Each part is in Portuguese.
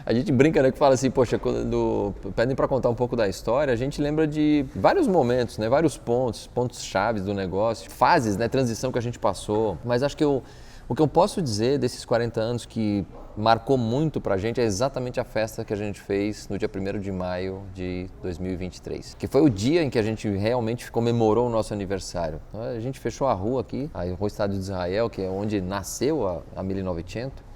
A gente brinca, né, que fala assim, poxa, quando pedem para contar um pouco da história, a gente lembra de vários momentos, né, vários pontos chaves do negócio, fases, né, transição que a gente passou. Mas acho que o que eu posso dizer desses 40 anos que marcou muito pra gente é exatamente a festa que a gente fez no dia 1º de maio de 2023, que foi o dia em que a gente realmente comemorou o nosso aniversário. A gente fechou a rua aqui, a Rua Estado de Israel, que é onde nasceu a 1900,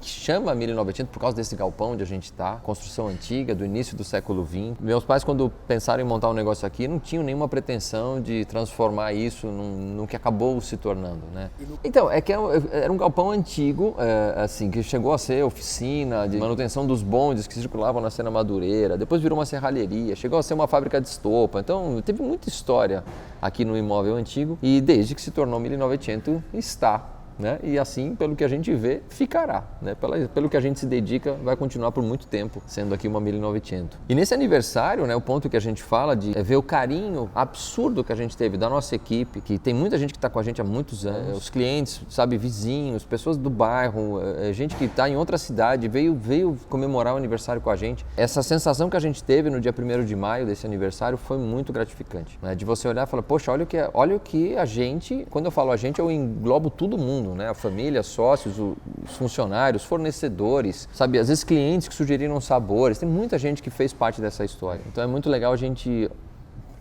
que chama 1900 por causa desse galpão onde a gente está, construção antiga, do início do século XX. Meus pais, quando pensaram em montar um negócio aqui, não tinham nenhuma pretensão de transformar isso no que acabou se tornando, né? Então, é que era um galpão antigo, assim, que chegou a ser oficina de manutenção dos bondes que circulavam na Cena Madureira, depois virou uma serralheria, chegou a ser uma fábrica de estopa, então teve muita história aqui no imóvel antigo e desde que se tornou 1900 está. Né? E assim, pelo que a gente vê, ficará. Né? Pelo que a gente se dedica, vai continuar por muito tempo, sendo aqui uma 1900. E nesse aniversário, né, o ponto que a gente fala de ver o carinho absurdo que a gente teve da nossa equipe, que tem muita gente que está com a gente há muitos anos, os clientes, sabe, vizinhos, pessoas do bairro, gente que está em outra cidade, veio comemorar o aniversário com a gente. Essa sensação que a gente teve no dia 1º de maio desse aniversário foi muito gratificante. Né? De você olhar e falar, poxa, olha o que a gente, quando eu falo a gente, eu englobo todo mundo. Né? A família, sócios, os funcionários, fornecedores, sabe, às vezes clientes que sugeriram sabores, tem muita gente que fez parte dessa história. Então é muito legal a gente,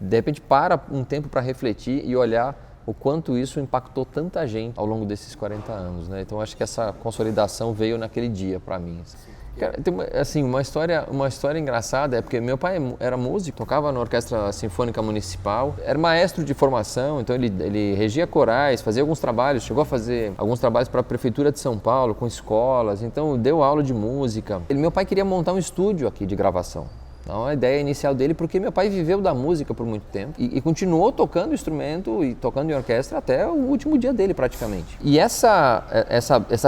de repente, para um tempo para refletir e olhar o quanto isso impactou tanta gente ao longo desses 40 anos. Né? Então acho que essa consolidação veio naquele dia para mim. Cara, tem assim, uma história engraçada, é porque meu pai era músico, tocava na Orquestra Sinfônica Municipal, era maestro de formação, então ele regia corais, fazia alguns trabalhos, chegou a fazer alguns trabalhos para a Prefeitura de São Paulo, com escolas, então deu aula de música. Meu pai queria montar um estúdio aqui de gravação. Então, a ideia inicial dele, porque meu pai viveu da música por muito tempo e continuou tocando instrumento e tocando em orquestra até o último dia dele, praticamente. E essa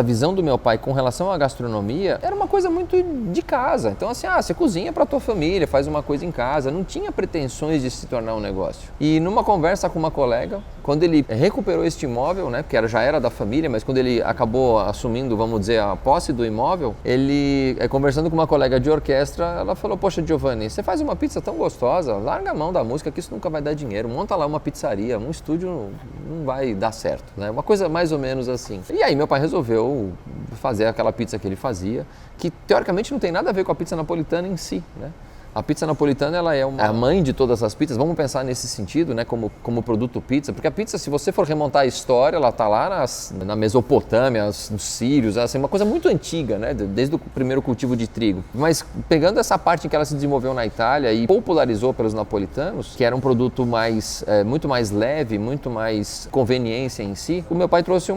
visão do meu pai com relação à gastronomia era uma coisa muito de casa. Então, assim, você cozinha para tua família, faz uma coisa em casa, não tinha pretensões de se tornar um negócio. E numa conversa com uma colega, quando ele recuperou este imóvel, né, porque já era da família, mas quando ele acabou assumindo, vamos dizer, a posse do imóvel, ele, conversando com uma colega de orquestra, ela falou, poxa, Giovanni, você faz uma pizza tão gostosa, larga a mão da música que isso nunca vai dar dinheiro, monta lá uma pizzaria, um estúdio não vai dar certo, né? Uma coisa mais ou menos assim. E aí meu pai resolveu fazer aquela pizza que ele fazia, que teoricamente não tem nada a ver com a pizza napolitana em si, né? A pizza napolitana, ela é a mãe de todas as pizzas, vamos pensar nesse sentido, né, como produto pizza, porque a pizza, se você for remontar a história, ela está lá na Mesopotâmia, nos Sírios, assim, uma coisa muito antiga, né, desde o primeiro cultivo de trigo. Mas pegando essa parte em que ela se desenvolveu na Itália e popularizou pelos napolitanos, que era um produto muito mais leve, muito mais conveniência em si, o meu pai trouxe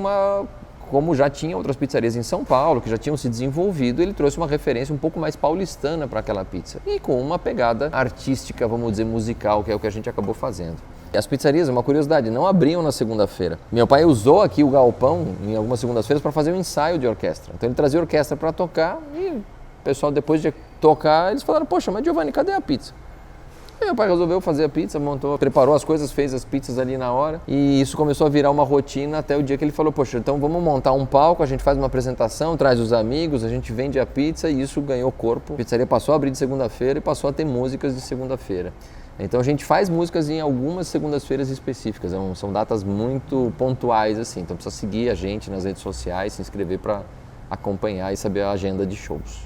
como já tinha outras pizzarias em São Paulo, que já tinham se desenvolvido, ele trouxe uma referência um pouco mais paulistana para aquela pizza. E com uma pegada artística, vamos dizer, musical, que é o que a gente acabou fazendo. E as pizzarias, uma curiosidade, não abriam na segunda-feira. Meu pai usou aqui o galpão, em algumas segundas-feiras, para fazer um ensaio de orquestra. Então ele trazia a orquestra para tocar e o pessoal, depois de tocar, eles falaram, poxa, mas Giovanni, cadê a pizza? E meu pai resolveu fazer a pizza, preparou as coisas, fez as pizzas ali na hora e isso começou a virar uma rotina até o dia que ele falou, poxa, então vamos montar um palco, a gente faz uma apresentação, traz os amigos, a gente vende a pizza e isso ganhou corpo. A pizzaria passou a abrir de segunda-feira e passou a ter músicas de segunda-feira. Então a gente faz músicas em algumas segundas-feiras específicas, são datas muito pontuais assim, então precisa seguir a gente nas redes sociais, se inscrever para acompanhar e saber a agenda de shows.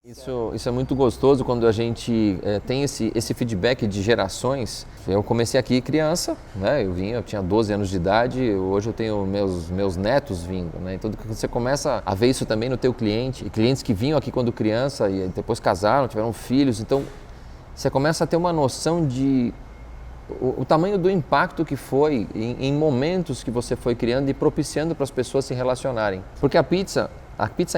Isso é muito gostoso quando a gente tem esse feedback de gerações. Eu comecei aqui criança, né? Eu tinha 12 anos de idade, hoje eu tenho meus netos vindo, né? Então você começa a ver isso também no teu cliente, e clientes que vinham aqui quando criança e depois casaram, tiveram filhos, então você começa a ter uma noção de o tamanho do impacto que foi em momentos que você foi criando e propiciando para as pessoas se relacionarem. Porque a pizza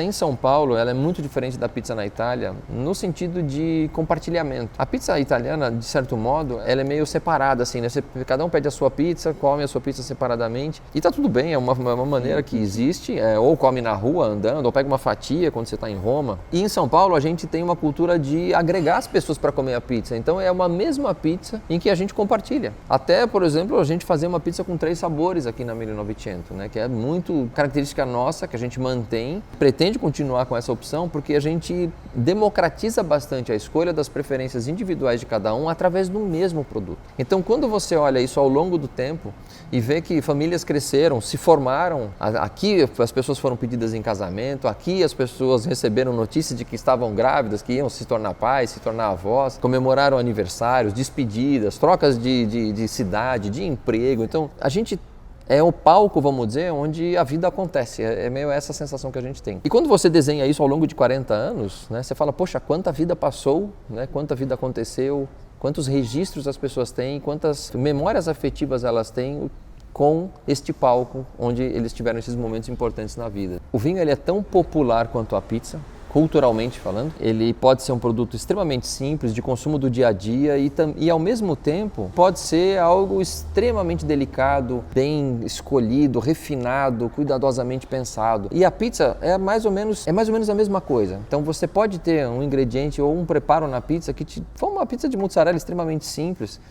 em São Paulo, ela é muito diferente da pizza na Itália no sentido de compartilhamento. A pizza italiana, de certo modo, ela é meio separada, assim, né? Cada um pede a sua pizza, come a sua pizza separadamente e tá tudo bem, é uma maneira que existe, ou come na rua andando, ou pega uma fatia quando você está em Roma. E em São Paulo a gente tem uma cultura de agregar as pessoas para comer a pizza, então é uma mesma pizza em que a gente compartilha. Até, por exemplo, a gente fazer uma pizza com 3 sabores aqui na 1900, né? Que é muito característica nossa, que a gente mantém, pretende continuar com essa opção porque a gente democratiza bastante a escolha das preferências individuais de cada um através do mesmo produto. Então, quando você olha isso ao longo do tempo e vê que famílias cresceram, se formaram, aqui as pessoas foram pedidas em casamento, aqui as pessoas receberam notícias de que estavam grávidas, que iam se tornar pais, se tornar avós, comemoraram aniversários, despedidas, trocas de cidade, de emprego. Então, a gente é o palco, vamos dizer, onde a vida acontece. É meio essa sensação que a gente tem. E quando você desenha isso ao longo de 40 anos, né, você fala, poxa, quanta vida passou, né, quanta vida aconteceu, quantos registros as pessoas têm, quantas memórias afetivas elas têm com este palco onde eles tiveram esses momentos importantes na vida. O vinho ele é tão popular quanto a pizza, culturalmente falando. Ele pode ser um produto extremamente simples, de consumo do dia a dia e ao mesmo tempo pode ser algo extremamente delicado, bem escolhido, refinado, cuidadosamente pensado. E a pizza é mais ou menos a mesma coisa. Então você pode ter um ingrediente ou um preparo na pizza que for uma pizza de mussarela extremamente simples,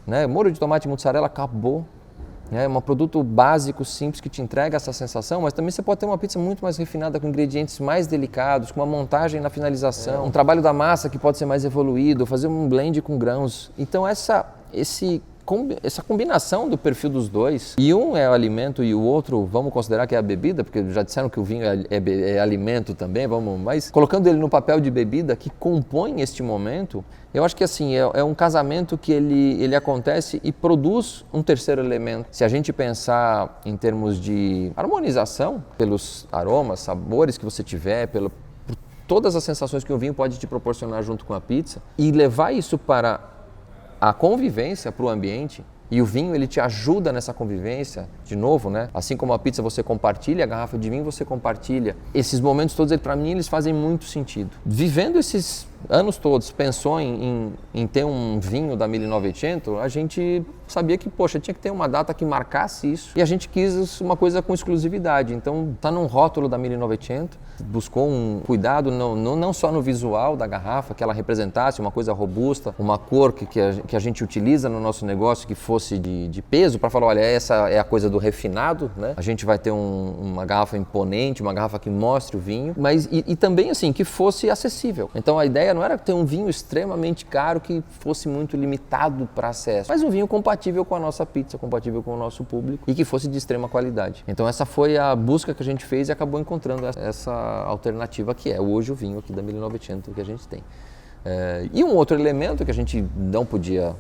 né? Molho de tomate e mussarela, acabou. É um produto básico, simples, que te entrega essa sensação, mas também você pode ter uma pizza muito mais refinada, com ingredientes mais delicados, com uma montagem na finalização, um trabalho da massa que pode ser mais evoluído, fazer um blend com grãos. Então essa combinação do perfil dos dois, e um é o alimento e o outro vamos considerar que é a bebida, porque já disseram que o vinho é alimento também, mas colocando ele no papel de bebida que compõe este momento, eu acho que assim, é um casamento que ele acontece e produz um terceiro elemento. Se a gente pensar em termos de harmonização, pelos aromas, sabores que você tiver, por todas as sensações que o vinho pode te proporcionar junto com a pizza, e levar isso para a convivência, para o ambiente, e o vinho ele te ajuda nessa convivência, de novo, né? Assim como a pizza você compartilha, a garrafa de vinho você compartilha. Esses momentos todos, para mim, eles fazem muito sentido. Vivendo esses anos todos, pensou em ter um vinho da 1900, a gente sabia que, poxa, tinha que ter uma data que marcasse isso, e a gente quis uma coisa com exclusividade. Então, tá num rótulo da 1900, buscou um cuidado não só no visual da garrafa, que ela representasse uma coisa robusta, uma cor que a gente utiliza no nosso negócio, que fosse de peso, para falar, olha, essa é a coisa do refinado, né? A gente vai ter uma garrafa imponente, uma garrafa que mostre o vinho, mas e também assim, que fosse acessível. Então a ideia não era ter um vinho extremamente caro que fosse muito limitado para acesso, mas um vinho compatível com a nossa pizza, compatível com o nosso público e que fosse de extrema qualidade. Então essa foi a busca que a gente fez e acabou encontrando essa alternativa que é hoje o vinho aqui da 1900 que a gente tem. E um outro elemento que a gente não podia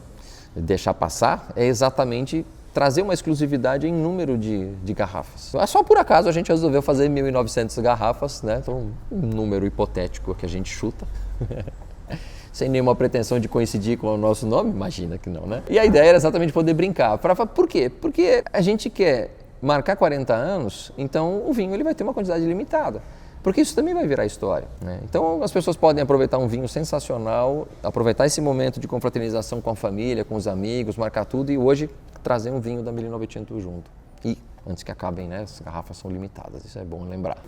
deixar passar é exatamente trazer uma exclusividade em número de garrafas. Só por acaso a gente resolveu fazer 1.900 garrafas, né? Então um número hipotético que a gente chuta. Sem nenhuma pretensão de coincidir com o nosso nome, imagina que não, né? E a ideia era exatamente poder brincar. Por quê? Porque a gente quer marcar 40 anos, então o vinho ele vai ter uma quantidade limitada. Porque isso também vai virar história, né? Então as pessoas podem aproveitar um vinho sensacional, aproveitar esse momento de confraternização com a família, com os amigos, marcar tudo e hoje trazer um vinho da 1900 junto. E antes que acabem, né, as garrafas são limitadas, isso é bom lembrar.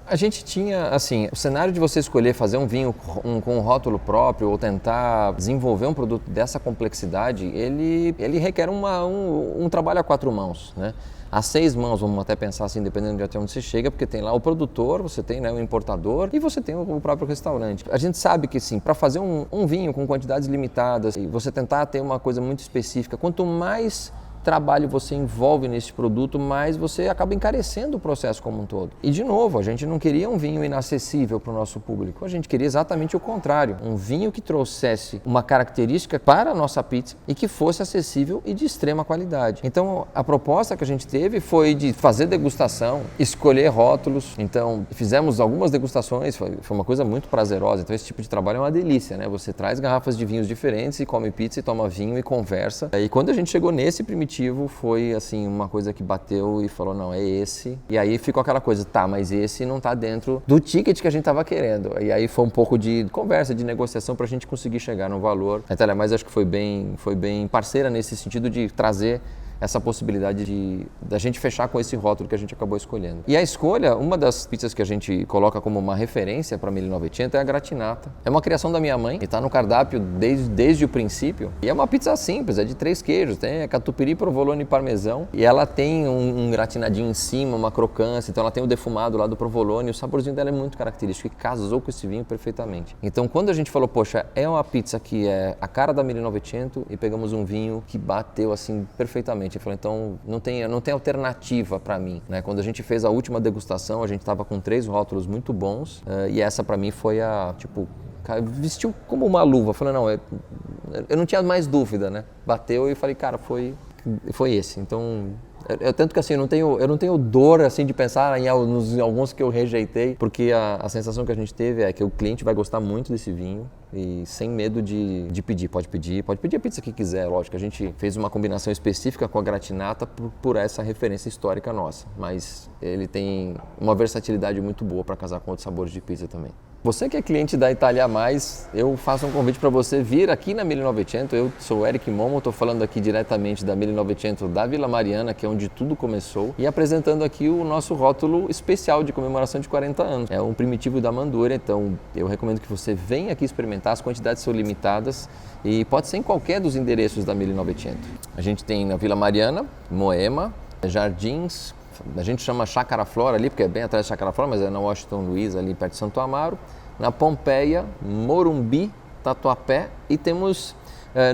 A gente tinha, assim, o cenário de você escolher fazer um vinho com um rótulo próprio ou tentar desenvolver um produto dessa complexidade, ele requer um trabalho a 4 mãos, né? A 6 mãos, vamos até pensar assim, dependendo de até onde você chega, porque tem lá o produtor, você tem, né, o importador e você tem o próprio restaurante. A gente sabe que sim, para fazer um vinho com quantidades limitadas e você tentar ter uma coisa muito específica, quanto mais trabalho você envolve nesse produto, mais você acaba encarecendo o processo como um todo. E de novo, a gente não queria um vinho inacessível para o nosso público, a gente queria exatamente o contrário, um vinho que trouxesse uma característica para a nossa pizza e que fosse acessível e de extrema qualidade. Então a proposta que a gente teve foi de fazer degustação, escolher rótulos, então fizemos algumas degustações, foi uma coisa muito prazerosa, então esse tipo de trabalho é uma delícia, né? Você traz garrafas de vinhos diferentes e come pizza e toma vinho e conversa. E quando a gente chegou nesse primitivo, foi assim uma coisa que bateu e falou, não, é esse. E aí ficou aquela coisa, tá, mas esse não tá dentro do ticket que a gente tava querendo. E aí foi um pouco de conversa, de negociação pra gente conseguir chegar no valor. A Telemais acho que foi bem parceira nesse sentido de trazer essa possibilidade da gente fechar com esse rótulo que a gente acabou escolhendo. E a escolha, uma das pizzas que a gente coloca como uma referência para 1900 é a gratinata. É uma criação da minha mãe, que está no cardápio desde o princípio. E é uma pizza simples, é de 3 queijos, tem catupiry, provolone e parmesão. E ela tem um gratinadinho em cima, uma crocância, então ela tem o defumado lá do provolone. O saborzinho dela é muito característico e casou com esse vinho perfeitamente. Então quando a gente falou, poxa, é uma pizza que é a cara da 1900 e pegamos um vinho que bateu assim perfeitamente. Eu falei, então não tem alternativa para mim, né? Quando a gente fez a última degustação, a gente estava com 3 rótulos muito bons e essa para mim foi vestiu como uma luva. Eu falei, não, eu não tinha mais dúvida, né? Bateu e falei, cara, foi esse. Então tanto que assim, eu não tenho dor assim de pensar em alguns que eu rejeitei, porque a sensação que a gente teve é que o cliente vai gostar muito desse vinho e sem medo de pedir. Pode pedir a pizza que quiser, lógico. A gente fez uma combinação específica com a gratinata por essa referência histórica nossa, mas ele tem uma versatilidade muito boa para casar com outros sabores de pizza também. Você que é cliente da Italia Mais, eu faço um convite para você vir aqui na 1900. Eu sou o Eric Momo, estou falando aqui diretamente da 1900 da Vila Mariana, que é onde tudo começou, e apresentando aqui o nosso rótulo especial de comemoração de 40 anos. É um primitivo da Mandura, então eu recomendo que você venha aqui experimentar. As quantidades são limitadas e pode ser em qualquer dos endereços da 1900. A gente tem na Vila Mariana, Moema, Jardins, a gente chama Chácara Flora ali, porque é bem atrás da Chácara Flora, mas é na Washington Luiz, ali perto de Santo Amaro, na Pompeia, Morumbi, Tatuapé e temos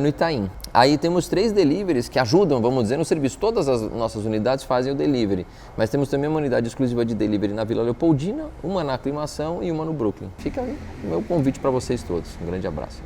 no Itaim. Aí temos 3 deliveries que ajudam, vamos dizer, no serviço. Todas as nossas unidades fazem o delivery, mas temos também uma unidade exclusiva de delivery na Vila Leopoldina, uma na Aclimação e uma no Brooklyn. Fica aí o meu convite para vocês todos. Um grande abraço.